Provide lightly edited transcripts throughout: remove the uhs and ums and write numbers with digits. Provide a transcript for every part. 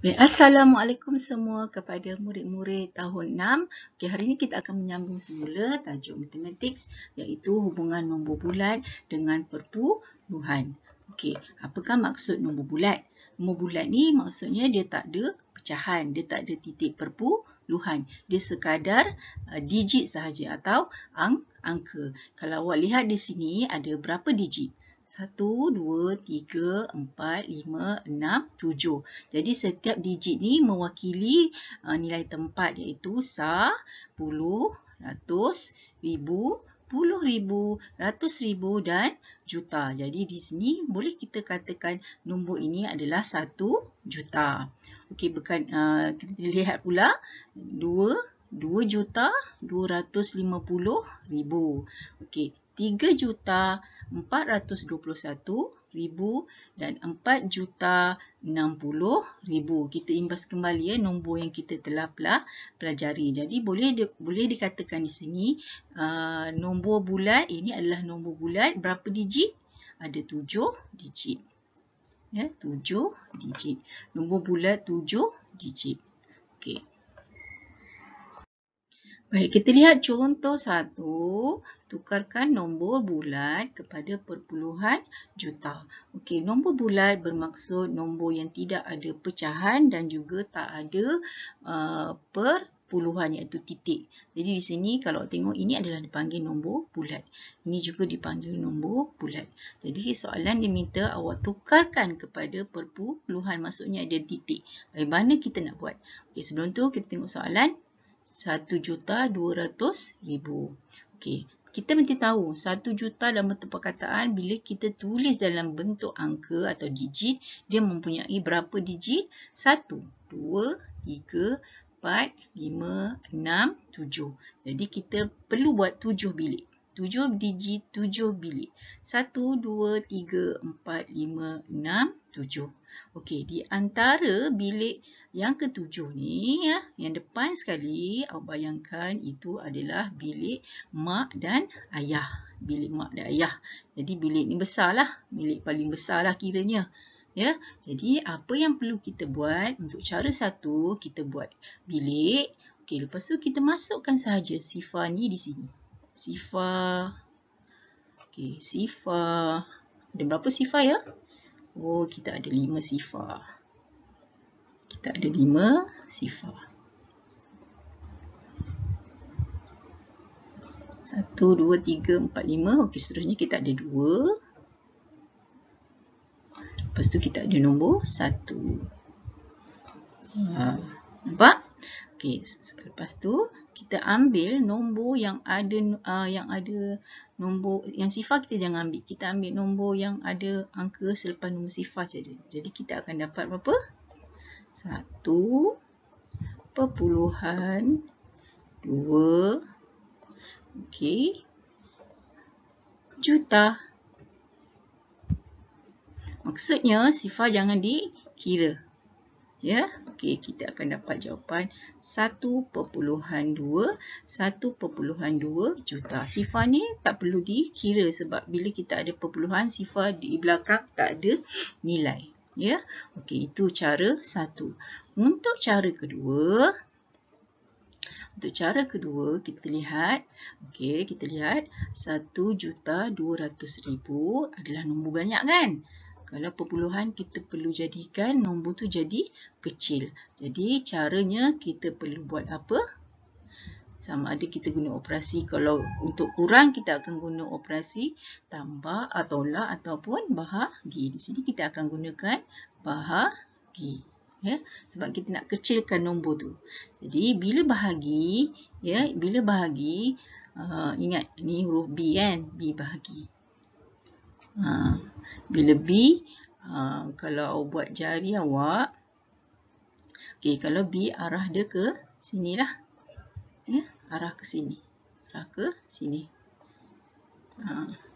Baik, Assalamualaikum semua kepada murid-murid tahun 6. Okey, hari ini kita akan menyambung semula tajuk matematik iaitu hubungan nombor bulat dengan perpuluhan. Okey, apakah maksud nombor bulat? Nombor bulat ni maksudnya dia tak ada pecahan, dia tak ada titik perpuluhan. Dia sekadar digit sahaja atau angka. Kalau awak lihat di sini ada berapa digit? 1, 2, 3, 4, 5, 6, 7. Jadi setiap digit ni mewakili nilai tempat iaitu sah, puluh, ratus, ribu, puluh ribu, ratus ribu dan juta. Jadi di sini boleh kita katakan nombor ini adalah 1 juta. Okey, kita lihat pula 2,250,000. Okey, 3,421,000 dan 4,060,000. Kita imbas kembali nombor yang kita telah pelajari. Jadi boleh dikatakan di sini nombor bulat ini adalah nombor bulat berapa digit? Ada 7 digit. Ya, 7 digit. Nombor bulat 7 digit. Okey. Baik, kita lihat contoh 1. Tukarkan nombor bulat kepada perpuluhan juta. Okey, nombor bulat bermaksud nombor yang tidak ada pecahan dan juga tak ada perpuluhan iaitu titik. Jadi di sini kalau tengok ini adalah dipanggil nombor bulat. Ini juga dipanggil nombor bulat. Jadi soalan dia minta awak tukarkan kepada perpuluhan, maksudnya ada titik. Bagaimana kita nak buat? Okey, sebelum tu kita tengok soalan. 1,200,000. Okey, kita mesti tahu 1 juta dalam bentuk perkataan bila kita tulis dalam bentuk angka atau digit, dia mempunyai berapa digit? 1, 2, 3, 4, 5, 6, 7. Jadi kita perlu buat 7 bilik. 7 digit, 7 bilik. 1, 2, 3, 4, 5, 6, 7. Okey, di antara bilik yang ketujuh ni, yang depan sekali, awak bayangkan itu adalah bilik mak dan ayah. Bilik mak dan ayah. Jadi bilik ni besarlah. Bilik paling besarlah kiranya. Ya, jadi apa yang perlu kita buat? Untuk cara satu, kita buat bilik. Okey, lepas tu kita masukkan sahaja sifar ni di sini. Sifar. Okey, sifar. Ada berapa sifar ya? Oh, kita ada 5 sifar. Kita ada 5 sifar. 1, 2, 3, 4, 5. Okey, seterusnya kita ada 2. Lepas tu kita ada nombor 1. Nampak? Okey, lepas tu kita ambil nombor yang ada nombor yang sifar kita jangan ambil. Kita ambil nombor yang ada angka selepas nombor sifar saja. Jadi kita akan dapat berapa? 1,2 juta. Maksudnya sifar jangan dikira. Ya, okey, kita akan dapat jawapan 1,2 juta. Sifar ni tak perlu dikira sebab bila kita ada perpuluhan, sifar di belakang tak ada nilai. Ya, okey, itu cara satu. Untuk cara kedua, kita lihat, okey, kita lihat 1,200,000 adalah nombor banyak kan? Kalau perpuluhan kita perlu jadikan nombor tu jadi kecil. Jadi caranya kita perlu buat apa? Sama ada kita guna operasi. Kalau untuk kurang kita akan guna operasi tambah atau tolak ataupun bahagi. Di sini kita akan gunakan bahagi. Ya, sebab kita nak kecilkan nombor tu. Jadi bila bahagi, ingat ni huruf B kan? B bahagi. Bila B, kalau awak buat jari awak, okey, kalau B arah dia ke sinilah. Ya, arah ke sini.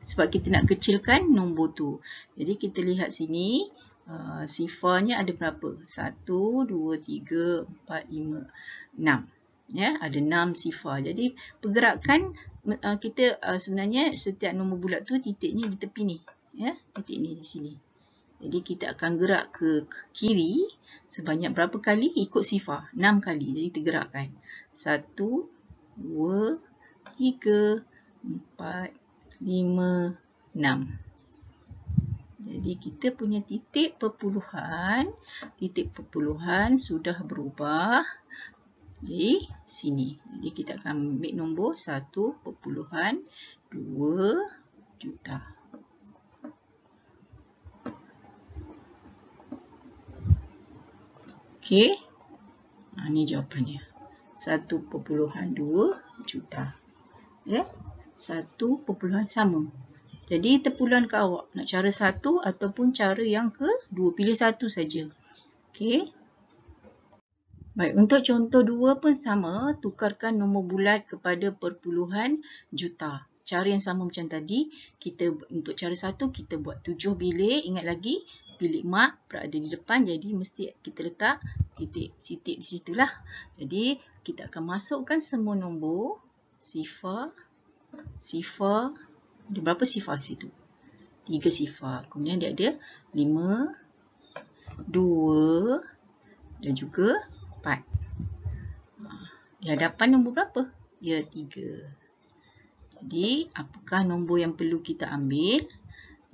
Sebab kita nak kecilkan nombor tu. Jadi kita lihat sini, sifarnya ada berapa? 1, 2, 3, 4, 5, 6. Ya, ada 6 sifar. Jadi pergerakan kita sebenarnya setiap nombor bulat tu titiknya di tepi ni. Ya, titik ni di sini. Jadi kita akan gerak ke kiri sebanyak berapa kali? Ikut sifar. 6 kali. Jadi tergerakkan. 1, 2, 3, 4, 5, 6. Jadi kita punya titik perpuluhan sudah berubah di sini. Jadi kita akan ambil nombor 1.2 juta. Okey. Ini jawapannya. 1.2 juta. Ya. 1. Sama. Jadi terpulang ke awak. Nak cara 1 ataupun cara yang ke-2. Pilih satu saja. Okey. Baik, untuk contoh 2 pun sama. Tukarkan nombor bulat kepada perpuluhan juta. Cara yang sama macam tadi. Untuk cara 1 kita buat 7 bilik. Ingat lagi, bilik mak berada di depan. Jadi mesti kita letak titik di situlah. Jadi kita akan masukkan semua nombor. Sifar. Ada berapa sifar di situ? 3 sifar. Kemudian dia ada 5, 2 dan juga 4. Di hadapan nombor berapa? Ya, 3. Jadi, apakah nombor yang perlu kita ambil?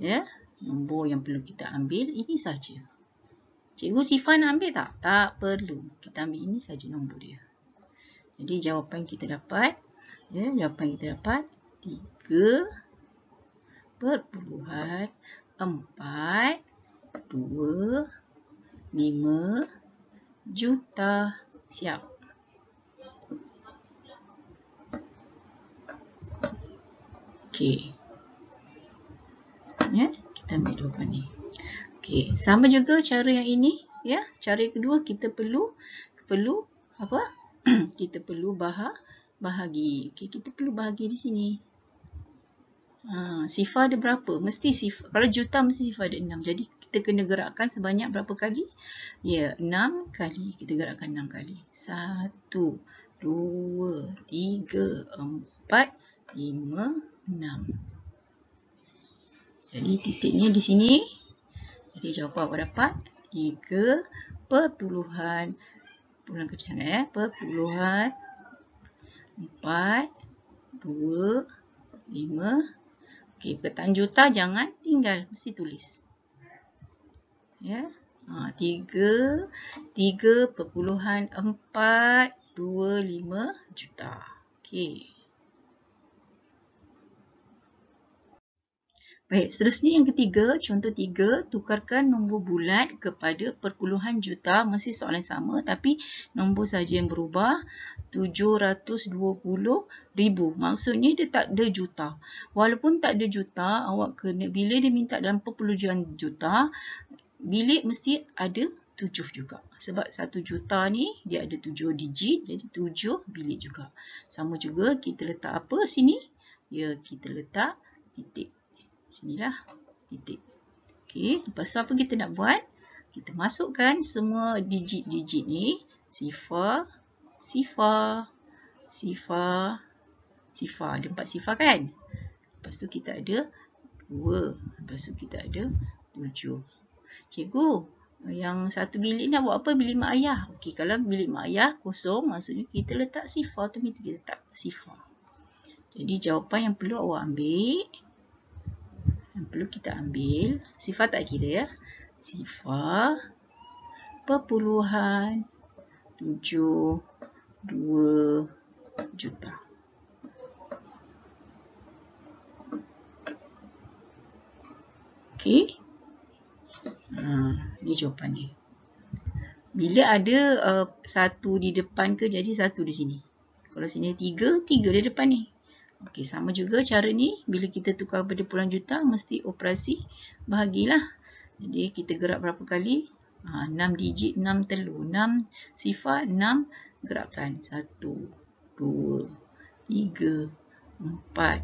Ya, nombor yang perlu kita ambil ini saja. Cikgu sifar nak ambil tak? Tak perlu. Kita ambil ini saja nombor dia. Jadi, jawapan kita dapat 3.425 juta. Siap. Okey. Ya, kita ambil jawapan ni. Okey, sama juga cara yang ini, ya. Cara yang kedua kita perlu apa? Kita perlu bahagi. Okey, kita perlu bahagi di sini. Sifar ada berapa? Mesti sifar. Kalau juta mesti sifar ada 6. Jadi kita kena gerakkan sebanyak berapa kali? Ya, 6 kali. Kita gerakkan 6 kali. 1, 2, 3, 4, 5, 6. Jadi titiknya di sini. Jadi jawapan awak dapat 3.425 Okey, perkataan juta jangan tinggal, mesti tulis. Ya. 3.425 juta. Okey. Baik, seterusnya yang ketiga, contoh 3, tukarkan nombor bulat kepada perpuluhan juta. Masih soalan sama, tapi nombor saja yang berubah. 720,000. Maksudnya dia tak ada juta. Walaupun tak ada juta, awak kena, bila dia minta dalam perpuluhan juta, bilik mesti ada 7 juga. Sebab 1 juta ni, dia ada 7 digit, jadi 7 bilik juga. Sama juga, kita letak apa sini? Ya, kita letak titik. Sinilah titik. Okey, lepas tu apa kita nak buat? Kita masukkan semua digit-digit ni. Sifar. Ada 4 sifar kan? Lepas tu kita ada 2. Lepas tu kita ada 7. Cikgu, yang satu bilik nak buat apa? Bilik mak ayah. Okey, kalau bilik mak ayah kosong, maksudnya kita letak sifar. Kita letak sifar. Jadi jawapan yang perlu awak ambil, sifar tak kira ya. Sifar perpuluhan 72 juta. Okey. Ini jawapan dia. Bila ada satu di depan ke, jadi satu di sini. Kalau sini 3 di depan ni. Okey, sama juga cara ni. Bila kita tukar pada puluhan juta, mesti operasi bahagilah. Jadi, kita gerak berapa kali? 6 digit, 6 telur. 6 sifar, 6 gerakan. 1, 2, 3, 4,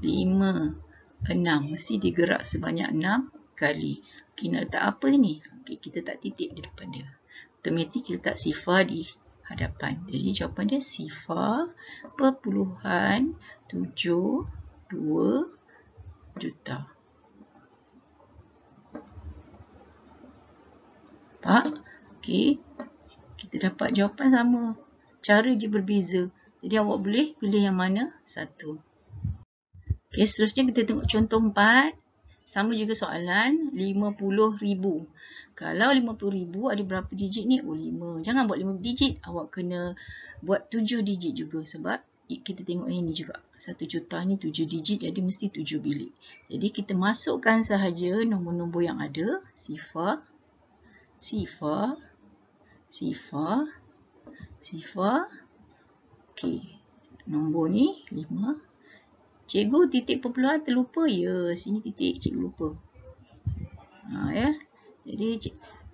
5, 6. Mesti digerak sebanyak 6 kali. Okey, nak letak apa ni? Okey, kita letak titik di depan dia. Automatik kita letak sifar di hadapan. Jadi jawapan dia sifar perpuluhan 72 juta. Nampak? Okey. Kita dapat jawapan sama. Cara dia berbeza. Jadi awak boleh pilih yang mana? Satu. Okey, seterusnya kita tengok contoh 4. Sama juga soalan 50,000. Kalau 50,000 ada berapa digit ni? Oh 5. Jangan buat 5 digit. Awak kena buat 7 digit juga sebab kita tengok yang ni juga. 1 juta ni 7 digit jadi mesti 7 bilik. Jadi kita masukkan sahaja nombor-nombor yang ada. Sifar, sifar, sifar, sifar. Okey. Nombor ni 5. Cikgu titik perpuluhan terlupa. Ya, sini titik cikgu lupa. Ya. Jadi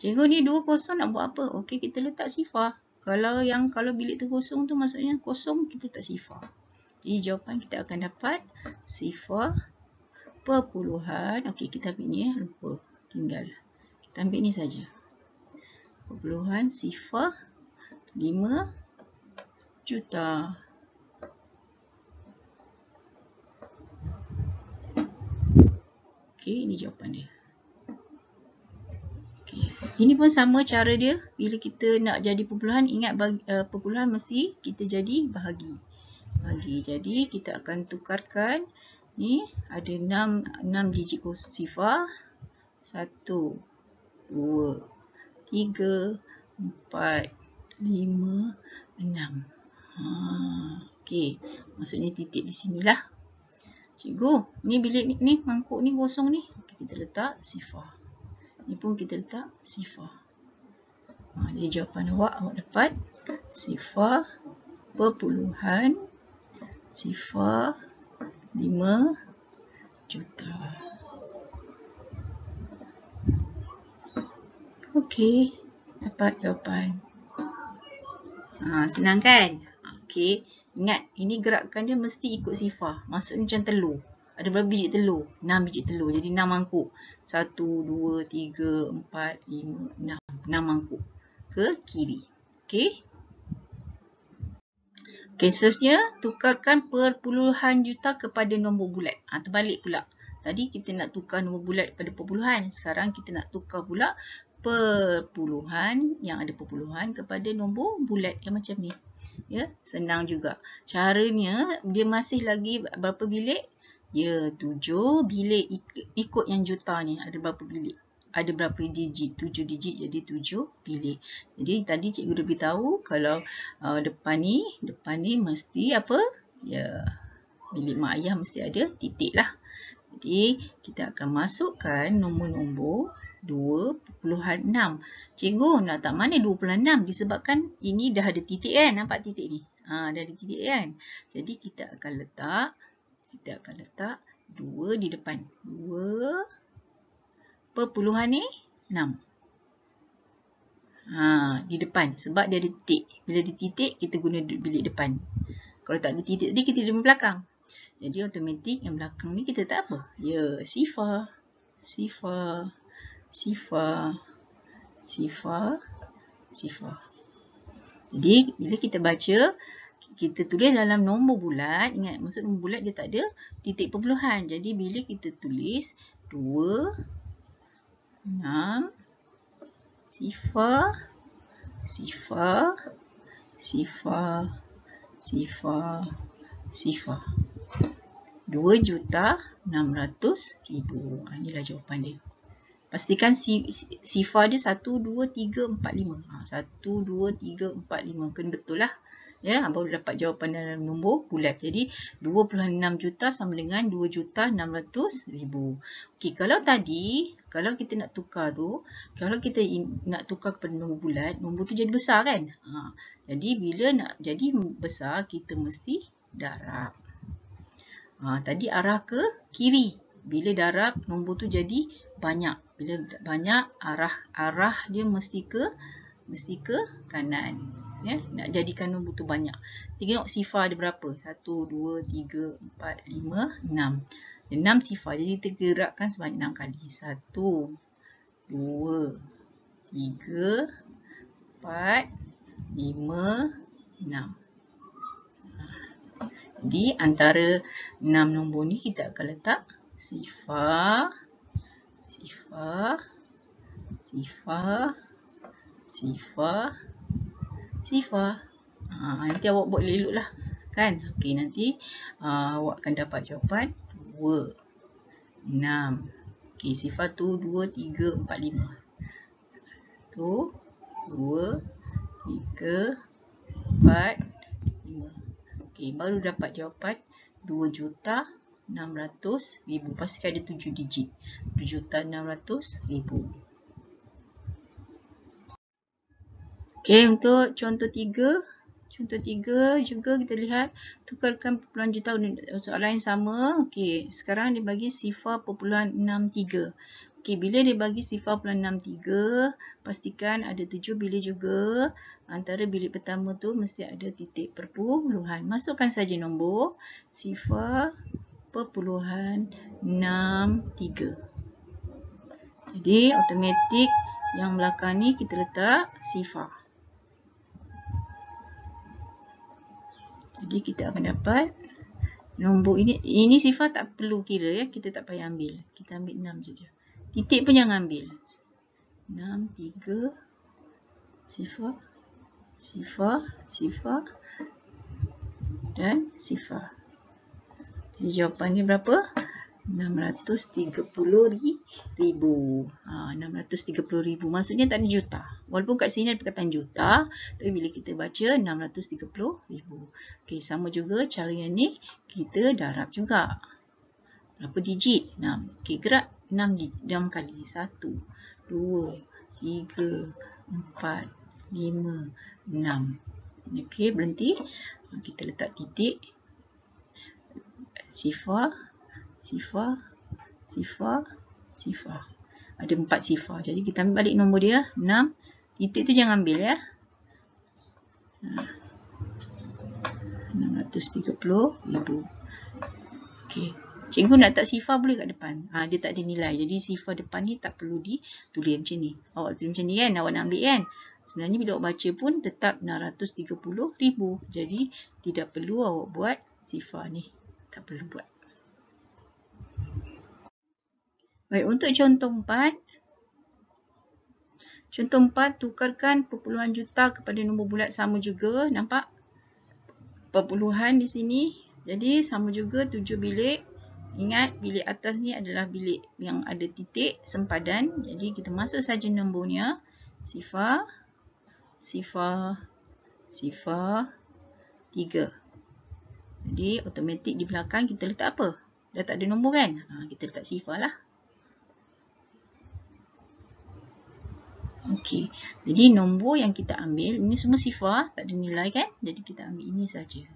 cikgu ni 20 nak buat apa? Okey, kita letak sifar. Kalau bilik tu kosong tu maksudnya kosong, kita letak sifar. Jadi jawapan kita akan dapat sifar perpuluhan. Okey, kita ambil ni lupa. Tinggal. Kita ambil ni saja. Perpuluhan sifar 5 juta. Okey, ini jawapan dia. Okey, ini pun sama cara dia. Bila kita nak jadi perpuluhan, ingat perpuluhan mesti kita jadi bahagi. Jadi kita akan tukarkan ni ada 6 digit sifar. 1 2 3 4 5 6. Okey, maksudnya titik di sinilah. Cikgu, ni bilik ni mangkuk ni kosong ni. Okay, kita letak sifar. Ni pun kita letak sifar. Jadi jawapan awak dapat sifar perpuluhan sifar 5 juta. Okey, dapat jawapan. Senang kan? Okey. Ingat, ini gerakan dia mesti ikut sifar. Maksudnya macam telur. Ada berapa biji telur? 6 biji telur. Jadi 6 mangkuk. 1, 2, 3, 4, 5, 6. 6 mangkuk. Ke kiri. Okey. Okey, seterusnya tukarkan perpuluhan juta kepada nombor bulat. Terbalik pula. Tadi kita nak tukar nombor bulat pada perpuluhan. Sekarang kita nak tukar pula perpuluhan yang ada perpuluhan kepada nombor bulat yang macam ni. Ya, senang juga. Caranya dia masih lagi berapa bilik? Ya, 7 bilik ikut yang juta ni. Ada berapa bilik? Ada berapa digit? 7 digit jadi 7 bilik. Jadi tadi cikgu dah beritahu kalau depan ni mesti apa? Ya, bilik mak ayah mesti ada titik lah. Jadi kita akan masukkan nombor-nombor 2.6. Cikgu nak tak mana 2.6 disebabkan ini dah ada titik kan? Nampak titik ni? Dah ada titik kan? Jadi kita akan letak 2 di depan. 2.6. Di depan sebab dia ada titik. Bila ada titik kita guna bilik depan. Kalau tak ada titik tadi kita di belakang. Jadi automatik yang belakang ni kita tak apa? Ya, sifar. Sifar. Sifar. Sifar. Sifar. Jadi bila kita baca, kita tulis dalam nombor bulat. Ingat, maksud nombor bulat dia tak ada titik perpuluhan. Jadi bila kita tulis 2, 6, sifar, sifar, sifar, sifar, sifar. 2.600.000. Inilah jawapan dia. Pastikan sifar dia 1, 2, 3, 4, 5. 1, 2, 3, 4, 5. Kena betul lah. Ya, baru dapat jawapan dalam nombor bulat. Jadi 2.6 juta sama dengan 2.600.000. Okey, kalau kita nak tukar tu, kalau kita nak tukar kepada nombor bulat, nombor tu jadi besar kan? Jadi bila nak jadi besar, kita mesti darab. Tadi arah ke kiri. Bila darab, nombor tu jadi banyak. Bila banyak, arah dia mesti ke kanan. Ya, nak jadikan nombor tu banyak. Tengok sifar dia berapa? 1, 2, 3, 4, 5, 6. 6 sifar. Jadi kita gerakkan sebanyak 6 kali. 1, 2, 3, 4, 5, 6. Jadi antara 6 nombor ni kita akan letak sifar, sifar, sifar, sifar, sifar. Nanti awak buat elok lah. Kan? Okey, nanti awak akan dapat jawapan 2, 6. Okey, sifar tu 2, 3, 4, 5. Tu 2, 3, 4, 5. Okey, baru dapat jawapan 2,600,000. Pastikan ada 7 digit. 7,600,000. Okey, untuk contoh 3. Contoh 3 juga kita lihat tukarkan perpuluhan juta. Soalan yang sama. Okey, sekarang dia bagi sifar perpuluhan 63. Okey, bila dia bagi sifar perpuluhan 63, pastikan ada 7 bilik juga. Antara bilik pertama tu mesti ada titik perpuluhan. Masukkan saja nombor sifar perpuluhan 63. Jadi automatik yang belakang ni kita letak sifar. Jadi kita akan dapat nombor ini. Ini sifar tak perlu kira ya. Kita tak payah ambil. Kita ambil 6 saja. Titik pun jangan ambil. 6, 3, sifar, sifar, sifar dan sifar. Jadi jawapannya berapa? 630,000. 630,000. Maksudnya tak ada juta. Walaupun kat sini ada perkataan juta, tapi bila kita baca 630,000. Okey, sama juga cara yang ni kita darab juga. Berapa digit? 6. Okey, gerak 6 kali. 1, 2, 3, 4, 5, 6. Okey, berhenti. Kita letak titik. Sifar, sifar, sifar, sifar. Ada 4 sifar. Jadi kita ambil balik nombor dia. 6. Titik tu jangan ambil ya. 630,000. Okey. Cikgu nak tak sifar boleh kat depan. Dia tak ada nilai. Jadi sifar depan ni tak perlu ditulis macam ni. Awak tulis macam ni kan. Awak nak ambil kan. Sebenarnya bila awak baca pun tetap 630,000. Jadi tidak perlu awak buat sifar ni. Tak perlu buat. Baik, untuk contoh 4. Contoh 4, tukarkan perpuluhan juta kepada nombor bulat sama juga. Nampak? Perpuluhan di sini. Jadi sama juga 7 bilik. Ingat, bilik atas ni adalah bilik yang ada titik sempadan. Jadi kita masuk saja nombornya. Sifar, sifar, sifar, 3. Jadi automatik di belakang kita letak apa? Dah tak ada nombor kan? Kita letak sifar lah. Okey, jadi nombor yang kita ambil, ini semua sifar, tak ada nilai kan? Jadi kita ambil ini saja.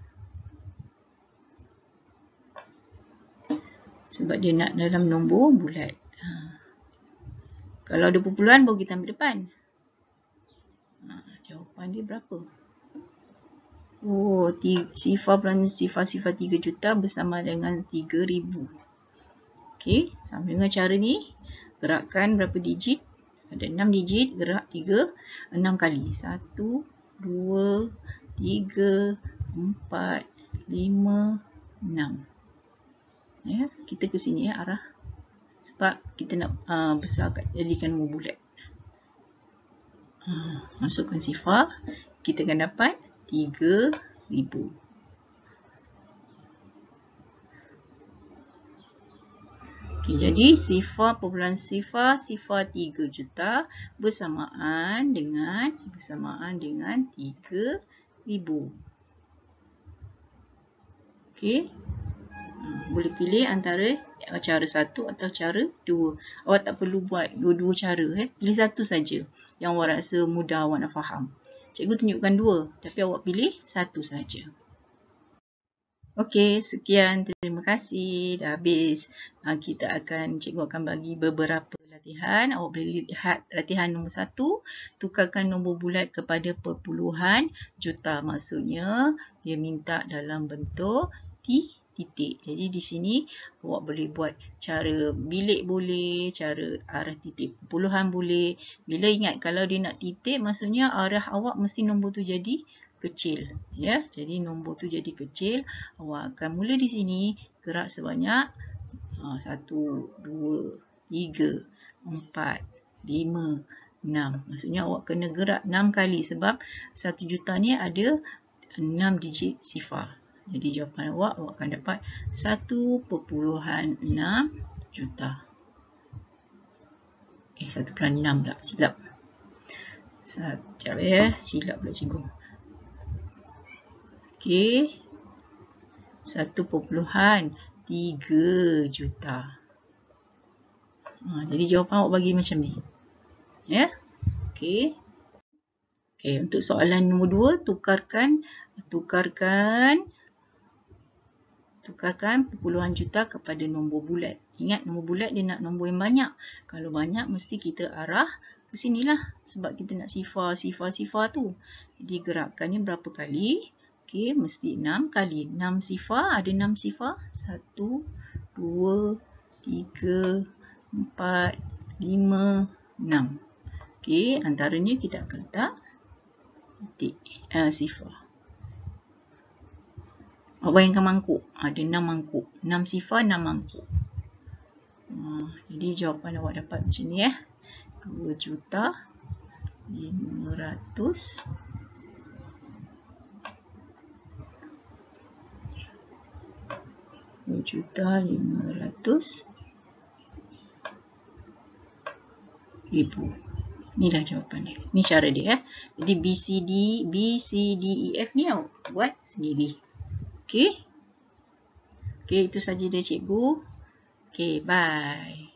Sebab dia nak dalam nombor bulat. Kalau ada perpuluhan, baru kita ambil depan. Jawapan dia berapa? Oh, sifar 3 juta bersama dengan 3,000. Okey, sama dengan cara ni. Gerakkan berapa digit? Ada 6 digit, gerak 3, 6 kali. 1, 2, 3, 4, 5, 6. Ya, kita ke sini ya, arah. Sebab kita nak besarkan, jadikan nombor bulat. Masukkan sifar, kita akan dapat 3,000. Okay, jadi sifar perpuluhan sifar 3 juta bersamaan dengan 3,000. Okey. Boleh pilih antara cara 1 atau cara 2. Awak tak perlu buat dua-dua cara. Pilih satu saja yang awak rasa mudah awak nak faham. Cikgu tunjukkan 2, tapi awak pilih satu saja. Okey, sekian. Terima kasih. Dah habis. Cikgu akan bagi beberapa latihan. Awak boleh lihat latihan nombor 1. Tukarkan nombor bulat kepada perpuluhan juta. Maksudnya, dia minta dalam bentuk titik. Jadi di sini awak boleh buat cara bilik boleh, cara arah titik perpuluhan boleh. Bila ingat kalau dia nak titik, maksudnya arah awak mesti nombor tu jadi kecil. Ya, jadi nombor tu jadi kecil. Awak akan mula di sini gerak sebanyak 1, 2, 3, 4, 5, 6. Maksudnya awak kena gerak 6 kali sebab 1 juta ni ada 6 digit sifar. Jadi jawapan awak akan dapat 1.6 juta. 1.6 pula, silap. Sekejap ya, silap pula cikgu. Okey. 1.3 juta. Jadi jawapan awak bagi macam ni. Ya. Okey. Okey, untuk soalan nombor 2, tukarkan puluhan juta kepada nombor bulat. Ingat nombor bulat dia nak nombor yang banyak. Kalau banyak mesti kita arah ke sinilah sebab kita nak sifar tu. Jadi gerakannya berapa kali? Okey, mesti 6 kali. 6 sifar, ada 6 sifar. 1, 2, 3, 4, 5, 6. Okey, antaranya kita akan letak titik sifar. Awak bayangkan mangkuk. Ada 6 mangkuk. 6 sifar, 6 mangkuk. Jadi jawapan awak dapat macam ni 2.500.000. 2.500.000. Inilah jawapan dia. Ini cara dia. Jadi BCDEF ni awak buat sendiri. Okey. Okey, itu saja dia cikgu. Okey, bye.